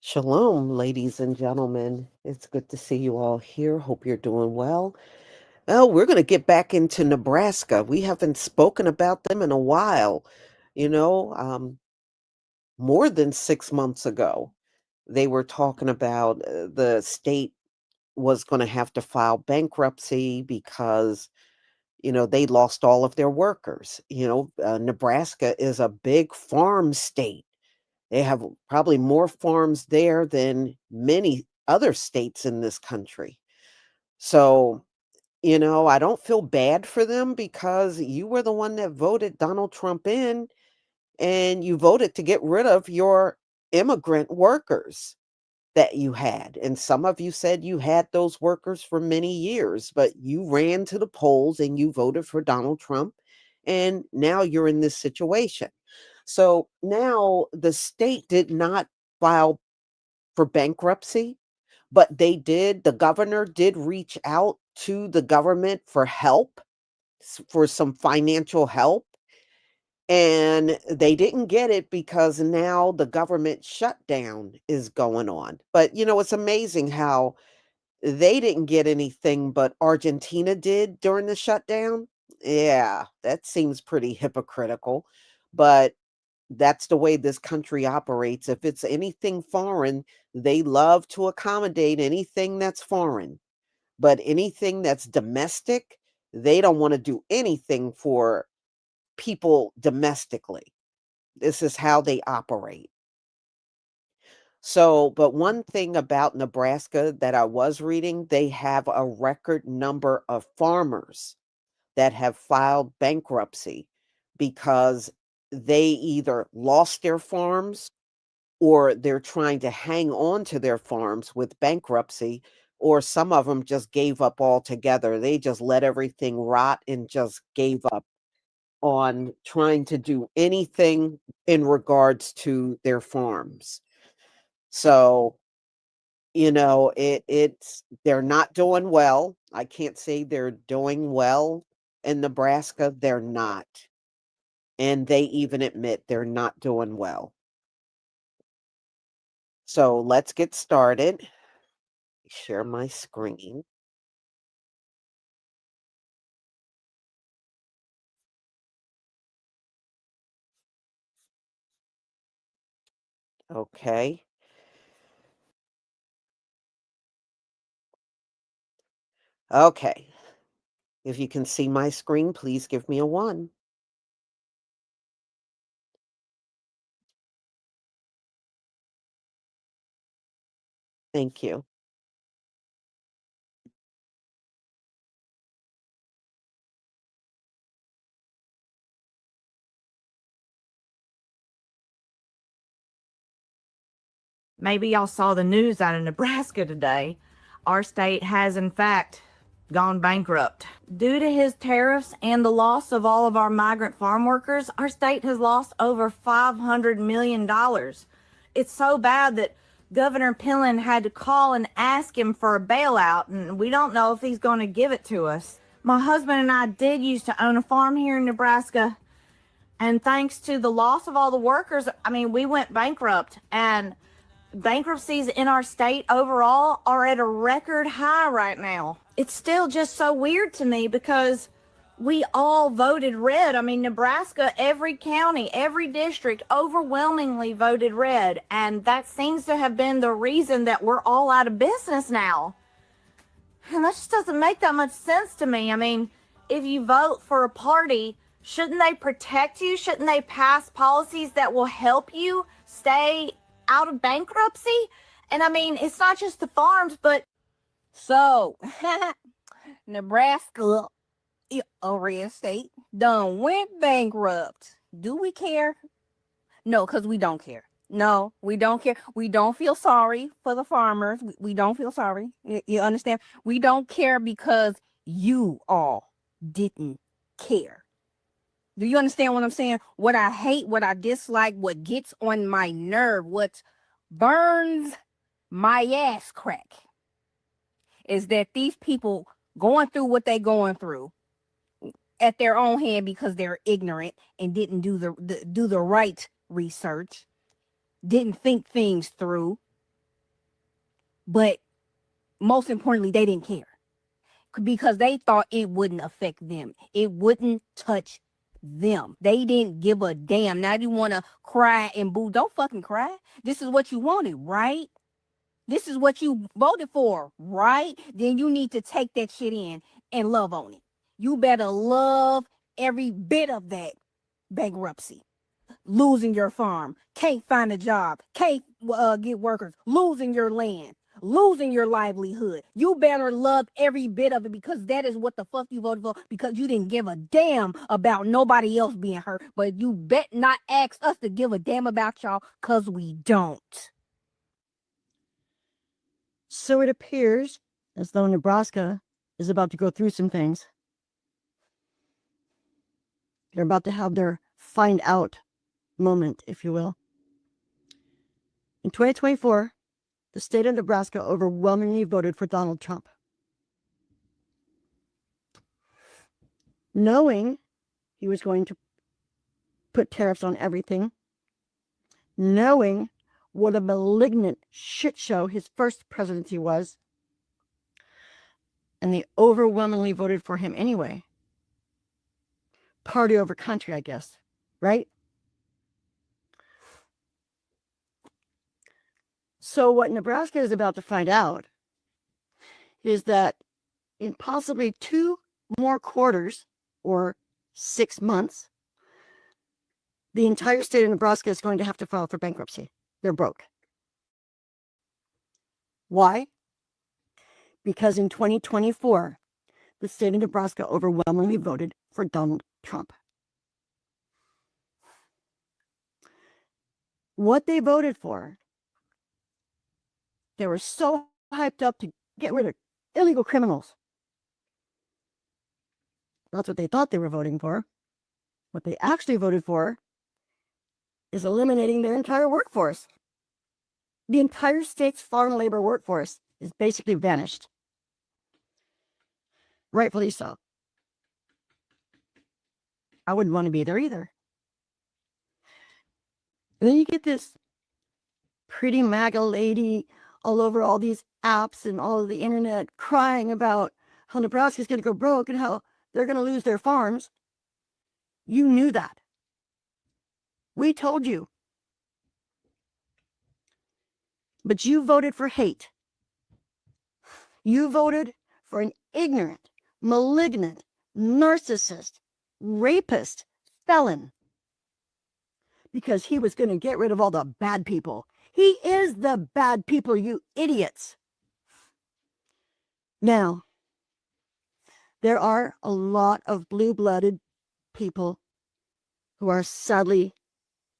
Shalom, ladies and gentlemen. It's good to see you all here. Hope you're doing well. Well, we're going to get back into Nebraska. We haven't spoken about them in a while. You know, more than 6 months ago, they were talking about the state was going to have to file bankruptcy because, they lost all of their workers. Nebraska is a big farm state. They have probably more farms there than many other states in this country. So, I don't feel bad for them because you were the one that voted Donald Trump in and you voted to get rid of your immigrant workers that you had. And some of you said you had those workers for many years, but you ran to the polls and you voted for Donald Trump. And now you're in this situation. So now the state did not file for bankruptcy, but the governor did reach out to the government for help, for some financial help. And they didn't get it because now the government shutdown is going on. But, it's amazing how they didn't get anything, but Argentina did during the shutdown. Yeah, that seems pretty hypocritical. But that's the way this country operates. If it's anything foreign, they love to accommodate anything that's foreign. But anything that's domestic, they don't want to do anything for people domestically. This is how they operate. So, but one thing about Nebraska that I was reading, they have a record number of farmers that have filed bankruptcy because they either lost their farms or they're trying to hang on to their farms with bankruptcy, or some of them just gave up altogether. They just let everything rot and just gave up on trying to do anything in regards to their farms. So, it's they're not doing well. I can't say they're doing well in Nebraska. They're not. And they even admit they're not doing well. So let's get started. Share my screen. Okay. Okay. If you can see my screen, please give me a 1. Thank you. Maybe y'all saw the news out of Nebraska today. Our state has, in fact, gone bankrupt. Due to his tariffs and the loss of all of our migrant farm workers, our state has lost over $500 million. It's so bad that Governor Pillen had to call and ask him for a bailout, and we don't know if he's going to give it to us. My husband and I did used to own a farm here in Nebraska, and thanks to the loss of all the workers, we went bankrupt, and bankruptcies in our state overall are at a record high right now. It's still just so weird to me because we all voted red. Nebraska, every county, every district overwhelmingly voted red. And that seems to have been the reason that we're all out of business now. And that just doesn't make that much sense to me. If you vote for a party, shouldn't they protect you? Shouldn't they pass policies that will help you stay out of bankruptcy? And it's not just the farms, but So, Nebraska, a red state, done went bankrupt. Do we care? No, because we don't care. No, we don't care. We don't feel sorry for the farmers. We don't feel sorry. You understand? We don't care because you all didn't care. Do you understand what I'm saying? What I hate, what I dislike, what gets on my nerve, what burns my ass crack is that these people going through what they going through at their own hand because they're ignorant and didn't do the right research, didn't think things through, But most importantly, they didn't care because they thought it wouldn't affect them. It wouldn't touch them. They didn't give a damn. Now you want to cry and boo. Don't fucking cry. This is what you wanted, right? This is what you voted for, right? Then you need to take that shit in and love on it. You better love every bit of that bankruptcy. Losing your farm, can't find a job, can't get workers, losing your land, losing your livelihood. You better love every bit of it because that is what the fuck you voted for, because you didn't give a damn about nobody else being hurt. But you bet not ask us to give a damn about y'all, because we don't. So it appears as though Nebraska is about to go through some things. They're about to have their find out moment, if you will. In 2024, the state of Nebraska overwhelmingly voted for Donald Trump. Knowing he was going to put tariffs on everything, knowing what a malignant shit show his first presidency was, and they overwhelmingly voted for him anyway. Party over country, I guess, right? So what Nebraska is about to find out is that in possibly 2 more quarters or 6 months, the entire state of Nebraska is going to have to file for bankruptcy. They're broke. Why? Because in 2024, the state of Nebraska overwhelmingly voted for Donald Trump. What they voted for, they were so hyped up to get rid of illegal criminals. That's what they thought they were voting for. What they actually voted for is eliminating their entire workforce. The entire state's farm labor workforce is basically vanished. Rightfully so. I wouldn't want to be there either. And then you get this pretty MAGA lady all over all these apps and all of the internet crying about how Nebraska's going to go broke and how they're going to lose their farms. You knew that. We told you. But you voted for hate. You voted for an ignorant, malignant, narcissist, rapist, felon. Because he was going to get rid of all the bad people. He is the bad people, you idiots. Now, there are a lot of blue-blooded people who are sadly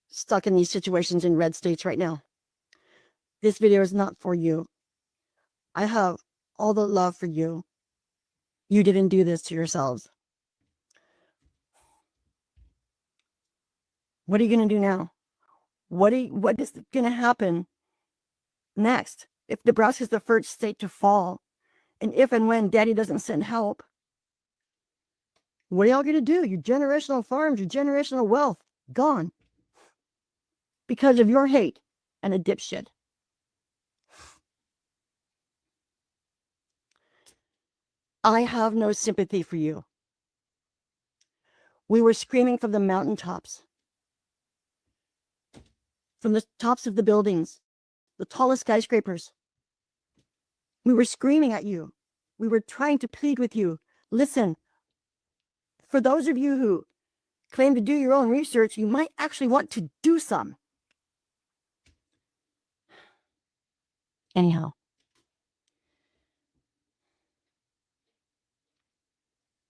stuck in these situations in red states right now. This video is not for you. I have all the love for you. You didn't do this to yourselves. What are you going to do now? What is going to happen next? If Nebraska is the first state to fall, and if and when Daddy doesn't send help, what are y'all going to do? Your generational farms, your generational wealth, gone. Because of your hate and a dipshit. I have no sympathy for you. We were screaming from the mountaintops, from the tops of the buildings, the tallest skyscrapers. We were screaming at you. We were trying to plead with you. Listen, for those of you who claim to do your own research, you might actually want to do some. Anyhow.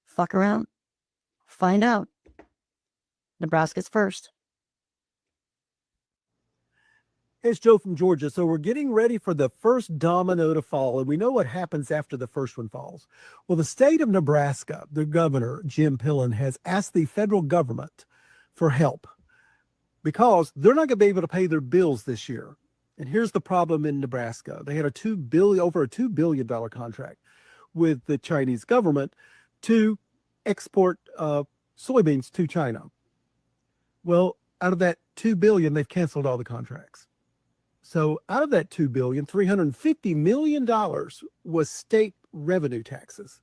Fuck around. Find out. Nebraska's first. Hey, it's Joe from Georgia. So we're getting ready for the first domino to fall, and we know what happens after the first one falls. Well, the state of Nebraska, the governor, Jim Pillen, has asked the federal government for help because they're not going to be able to pay their bills this year. And here's the problem in Nebraska. They had over a $2 billion contract with the Chinese government to export soybeans to China. Well, out of that $2 billion, they've canceled all the contracts. So out of that $2 billion, $350 million was state revenue taxes.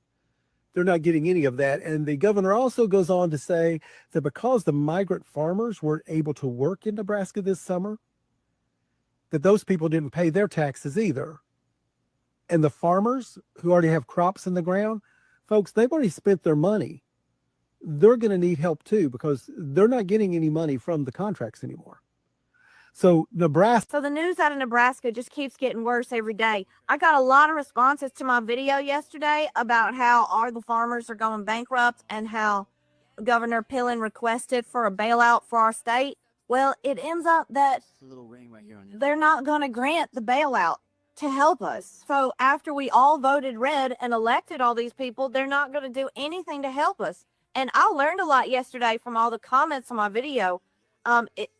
They're not getting any of that. And the governor also goes on to say that because the migrant farmers weren't able to work in Nebraska this summer, that those people didn't pay their taxes either. And the farmers who already have crops in the ground, folks, they've already spent their money. They're going to need help too, because they're not getting any money from the contracts anymore. So Nebraska. So the news out of Nebraska just keeps getting worse every day. I got a lot of responses to my video yesterday about how all the farmers are going bankrupt and how Governor Pillen requested for a bailout for our state. Well, it ends up that they're not going to grant the bailout to help us. So after we all voted red and elected all these people, they're not going to do anything to help us. And I learned a lot yesterday from all the comments on my video.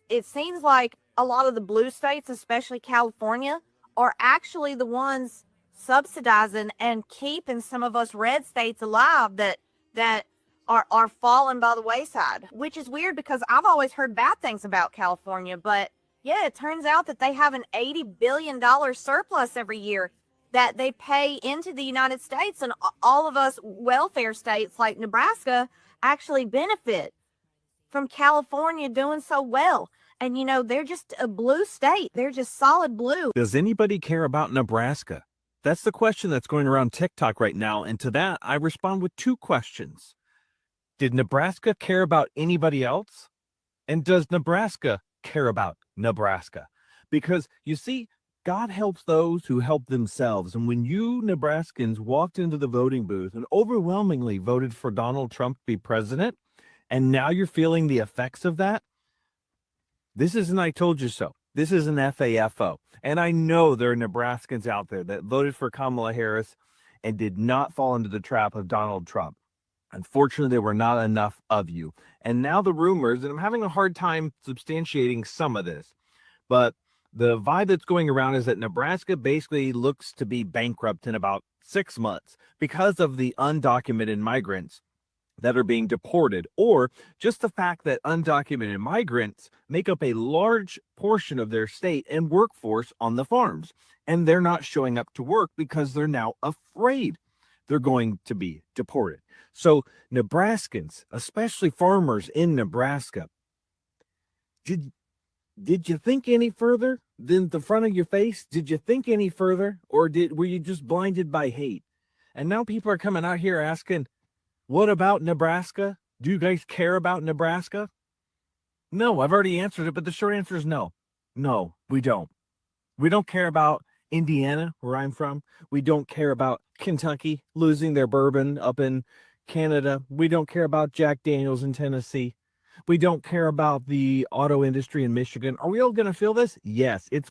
It seems like a lot of the blue states, especially California, are actually the ones subsidizing and keeping some of us red states alive that are falling by the wayside, which is weird because I've always heard bad things about California. But yeah, it turns out that they have an $80 billion surplus every year that they pay into the United States, and all of us welfare states like Nebraska actually benefit from California doing so well. And you know, they're just a blue state. They're just solid blue. Does anybody care about Nebraska? That's the question that's going around TikTok right now. And to that, I respond with two questions. Did Nebraska care about anybody else? And does Nebraska care about Nebraska? Because you see, God helps those who help themselves. And when you Nebraskans walked into the voting booth and overwhelmingly voted for Donald Trump to be president, and now you're feeling the effects of that, this isn't I told you so. This is an FAFO. And I know there are Nebraskans out there that voted for Kamala Harris and did not fall into the trap of Donald Trump. Unfortunately, there were not enough of you. And now the rumors, and I'm having a hard time substantiating some of this, but the vibe that's going around is that Nebraska basically looks to be bankrupt in about 6 months because of the undocumented migrants that are being deported, or just the fact that undocumented migrants make up a large portion of their state and workforce on the farms. And they're not showing up to work because they're now afraid they're going to be deported. So Nebraskans, especially farmers in Nebraska, did you think any further than the front of your face? Did you think any further, or were you just blinded by hate? And now people are coming out here asking, what about Nebraska? Do you guys care about Nebraska? No, I've already answered it, but the short answer is no. No, we don't. We don't care about Indiana, where I'm from. We don't care about Kentucky losing their bourbon up in Canada. We don't care about Jack Daniels in Tennessee. We don't care about the auto industry in Michigan. Are we all going to feel this? Yes, it's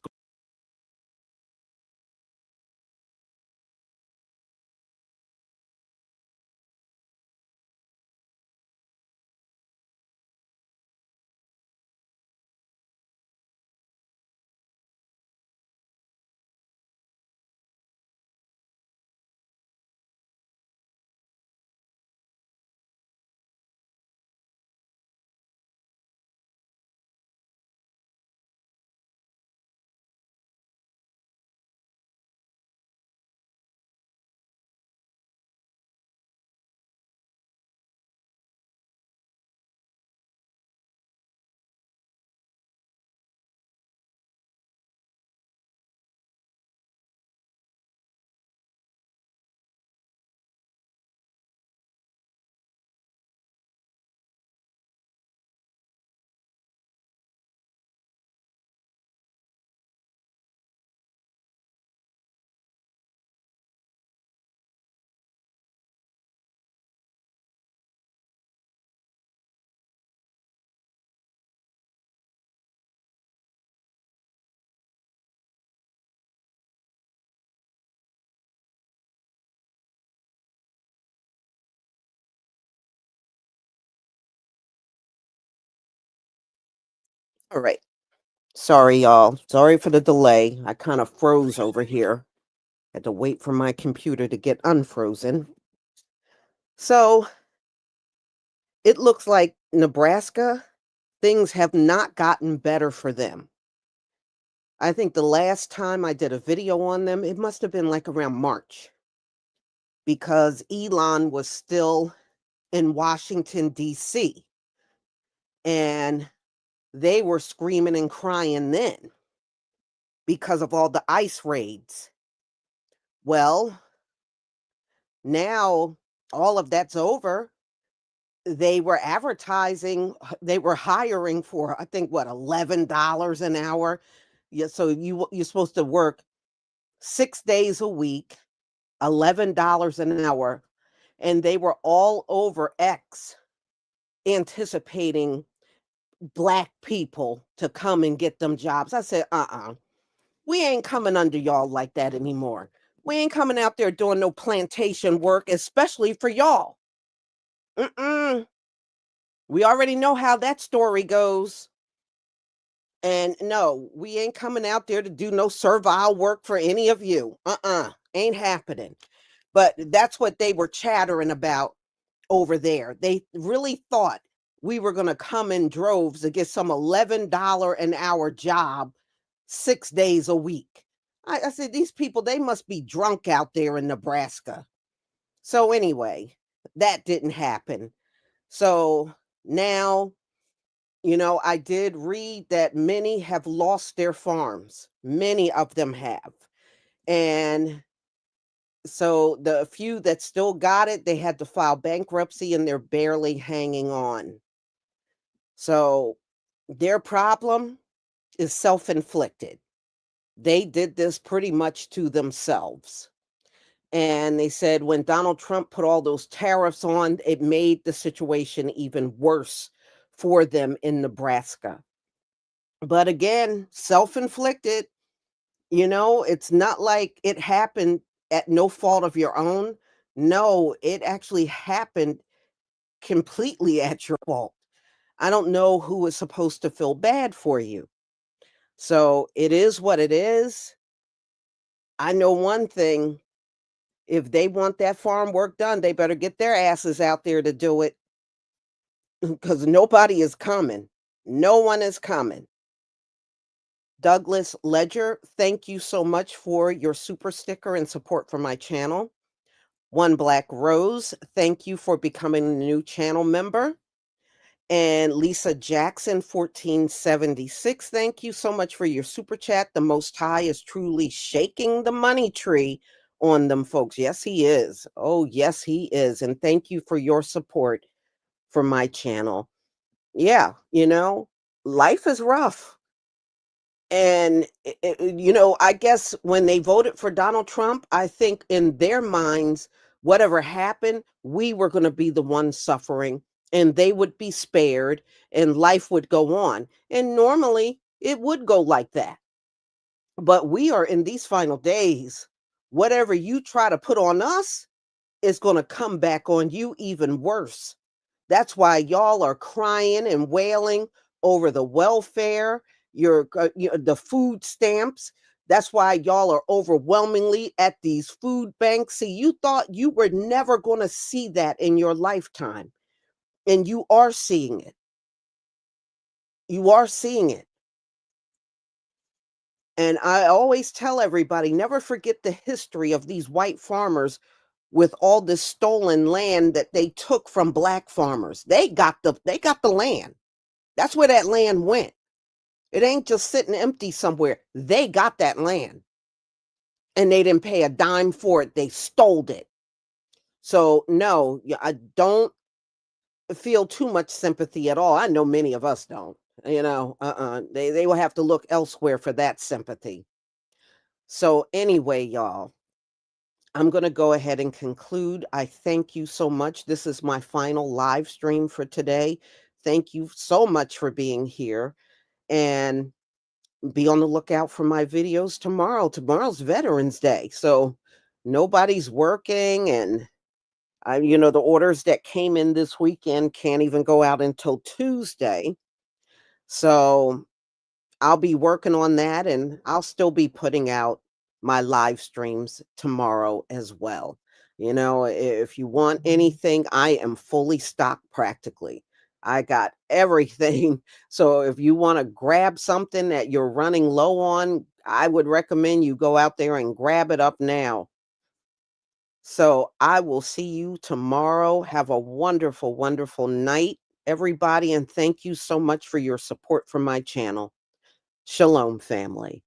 All right. Sorry, y'all. Sorry for the delay. I kind of froze over here. Had to wait for my computer to get unfrozen. So it looks like Nebraska, things have not gotten better for them. I think the last time I did a video on them, it must have been like around March, because Elon was still in Washington, D.C., and they were screaming and crying then because of all the ICE raids. Well, now all of that's over. They were advertising, they were hiring for, I think, what, $11 an hour. Yeah, so you're supposed to work 6 days a week, $11 an hour, and they were all over X anticipating Black people to come and get them jobs. I said, we ain't coming under y'all like that anymore. We ain't coming out there doing no plantation work, especially for y'all. We already know how that story goes. And no, we ain't coming out there to do no servile work for any of you. Ain't happening. But that's what they were chattering about over there. They really thought we were going to come in droves to get some $11 an hour job 6 days a week. I said, these people, they must be drunk out there in Nebraska. So anyway, that didn't happen. So now, I did read that many have lost their farms. Many of them have. And so the few that still got it, they had to file bankruptcy and they're barely hanging on. So their problem is self-inflicted. They did this pretty much to themselves. And they said when Donald Trump put all those tariffs on, it made the situation even worse for them in Nebraska. But again, self-inflicted, it's not like it happened at no fault of your own. No, it actually happened completely at your fault. I don't know who is supposed to feel bad for you. So it is what it is. I know one thing. If they want that farm work done, they better get their asses out there to do it, because nobody is coming. No one is coming. Douglas Ledger, thank you so much for your super sticker and support for my channel. One Black Rose, thank you for becoming a new channel member. And Lisa Jackson, 1476, thank you so much for your super chat. The Most High is truly shaking the money tree on them folks. Yes, he is. Oh, yes, he is. And thank you for your support for my channel. Yeah, life is rough. And, I guess when they voted for Donald Trump, I think in their minds, whatever happened, we were going to be the ones suffering and they would be spared and life would go on. And normally it would go like that. But we are in these final days. Whatever you try to put on us is going to come back on you even worse. That's why y'all are crying and wailing over the welfare, the food stamps. That's why y'all are overwhelmingly at these food banks. See, you thought you were never going to see that in your lifetime, and you are seeing it. You are seeing it. And I always tell everybody, never forget the history of these white farmers with all this stolen land that they took from Black farmers. They got the land. That's where that land went. It ain't just sitting empty somewhere. They got that land. And they didn't pay a dime for it. They stole it. So no, I don't feel too much sympathy at all. I know many of us don't. They will have to look elsewhere for that sympathy. So anyway, y'all, I'm going to go ahead and conclude. I thank you so much. This is my final live stream for today. Thank you so much for being here, and be on the lookout for my videos tomorrow. Tomorrow's Veterans Day, so nobody's working, and the orders that came in this weekend can't even go out until Tuesday. So I'll be working on that, and I'll still be putting out my live streams tomorrow as well. If you want anything, I am fully stocked practically. I got everything. So if you want to grab something that you're running low on, I would recommend you go out there and grab it up now. So I will see you tomorrow. Have a wonderful, wonderful night, everybody. And thank you so much for your support from my channel. Shalom, family.